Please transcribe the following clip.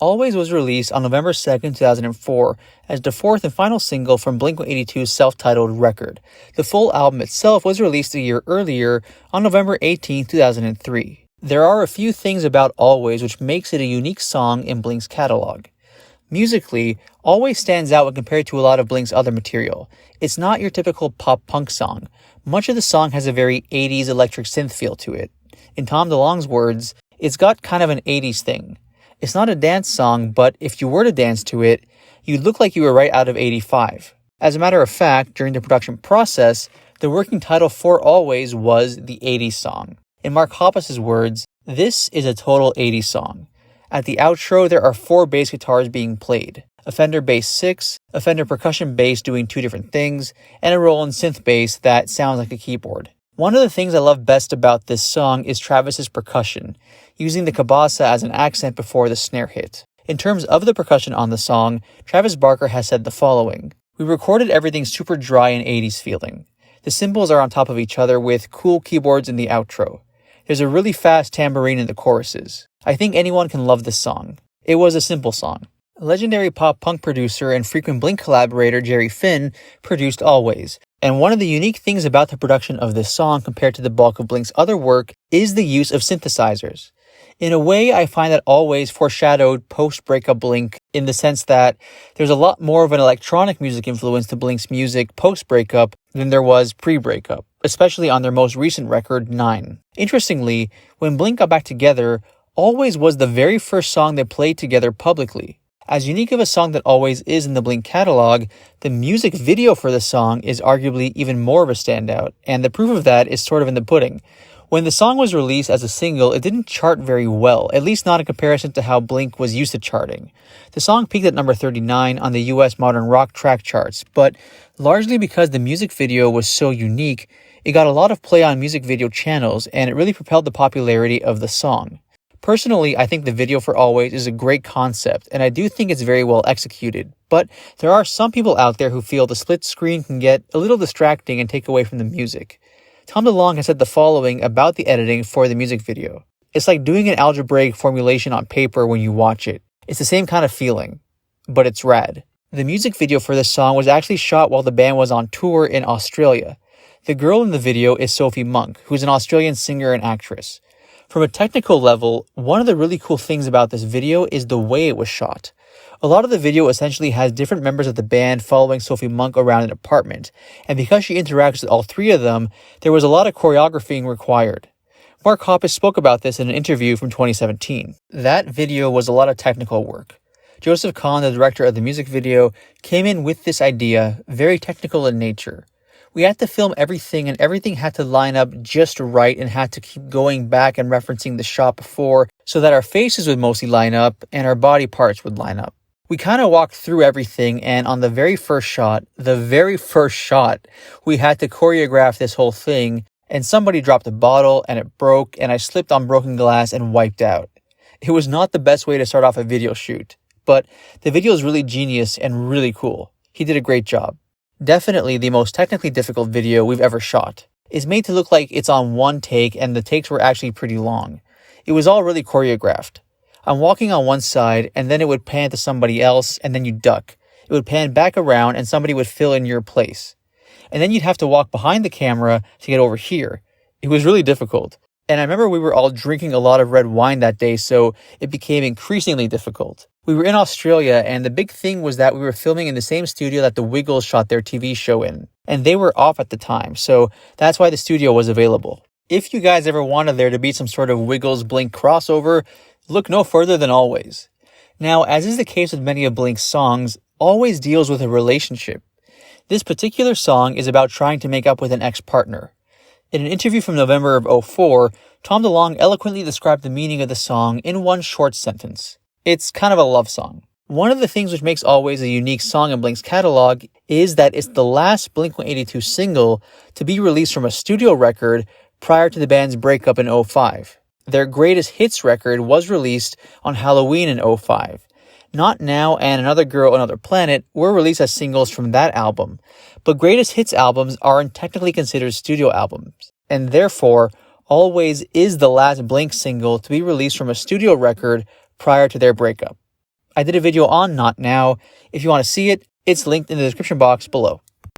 Always was released on November 2nd, 2004, as the fourth and final single from blink-182's self-titled record. The full album itself was released a year earlier on November 18th, 2003. There are a few things about Always which makes it a unique song in Blink's catalog. Musically, Always stands out when compared to a lot of Blink's other material. It's not your typical pop-punk song. Much of the song has a very 80s electric synth feel to it. In Tom DeLonge's words, it's got kind of an 80s thing. It's not a dance song, but if you were to dance to it, you'd look like you were right out of 85. As a matter of fact, during the production process, the working title for Always was the 80s song. In Mark Hoppus' words, this is a total 80s song. At the outro, there are 4 bass guitars being played. A Fender Bass 6, a Fender percussion bass doing 2 different things, and a Roland synth bass that sounds like a keyboard. One of the things I love best about this song is Travis's percussion, using the cabasa as an accent before the snare hit. In terms of the percussion on the song, Travis Barker has said the following: "We recorded everything super dry and 80s feeling. The cymbals are on top of each other with cool keyboards in the outro. There's a really fast tambourine in the choruses. I think anyone can love this song. It was a simple song." Legendary pop-punk producer and frequent Blink collaborator Jerry Finn produced Always, and one of the unique things about the production of this song compared to the bulk of Blink's other work is the use of synthesizers. In a way, I find that Always foreshadowed post-breakup Blink in the sense that there's a lot more of an electronic music influence to Blink's music post-breakup than there was pre-breakup, especially on their most recent record, 9. Interestingly, when Blink got back together, Always was the very first song they played together publicly. As unique of a song that Always is in the Blink catalog, the music video for the song is arguably even more of a standout, and the proof of that is sort of in the pudding. When the song was released as a single, it didn't chart very well, at least not in comparison to how Blink was used to charting. The song peaked at number 39 on the US modern rock track charts, but largely because the music video was so unique, it got a lot of play on music video channels, and it really propelled the popularity of the song. Personally, I think the video for Always is a great concept, and I do think it's very well executed, but there are some people out there who feel the split screen can get a little distracting and take away from the music. Tom DeLonge has said the following about the editing for the music video: "It's like doing an algebraic formulation on paper when you watch it. It's the same kind of feeling, but it's rad." The music video for this song was actually shot while the band was on tour in Australia. The girl in the video is Sophie Monk, who's an Australian singer and actress. From a technical level, one of the really cool things about this video is the way it was shot. A lot of the video essentially has different members of the band following Sophie Monk around an apartment, and because she interacts with all 3 of them, there was a lot of choreographing required. Mark Hoppus spoke about this in an interview from 2017. That video was a lot of technical work. Joseph Kahn, the director of the music video, came in with this idea, very technical in nature. We had to film everything, and everything had to line up just right and had to keep going back and referencing the shot before so that our faces would mostly line up and our body parts would line up. We kind of walked through everything, and on the very first shot, we had to choreograph this whole thing, and somebody dropped a bottle and it broke, and I slipped on broken glass and wiped out. It was not the best way to start off a video shoot, but the video is really genius and really cool. He did a great job. Definitely the most technically difficult video we've ever shot. It's made to look like it's on one take, and the takes were actually pretty long. It was all really choreographed. I'm walking on one side, and then it would pan to somebody else, and then you duck. It would pan back around, and somebody would fill in your place. And then you'd have to walk behind the camera to get over here. It was really difficult. And I remember we were all drinking a lot of red wine that day, so it became increasingly difficult. We were in Australia, and the big thing was that we were filming in the same studio that the Wiggles shot their TV show in. And they were off at the time, so that's why the studio was available. If you guys ever wanted there to be some sort of Wiggles Blink crossover, look no further than Always. Now, as is the case with many of Blink's songs, Always deals with a relationship. This particular song is about trying to make up with an ex-partner. In an interview from November of 2004, Tom DeLonge eloquently described the meaning of the song in one short sentence. It's kind of a love song. One of the things which makes Always a unique song in Blink's catalog is that it's the last Blink-182 single to be released from a studio record prior to the band's breakup in 2005. Their greatest hits record was released on Halloween in 2005. Not Now and Another Girl, Another Planet were released as singles from that album, but greatest hits albums aren't technically considered studio albums, and therefore, Always is the last Blink single to be released from a studio record prior to their breakup. I did a video on Not Now. If you want to see it, it's linked in the description box below.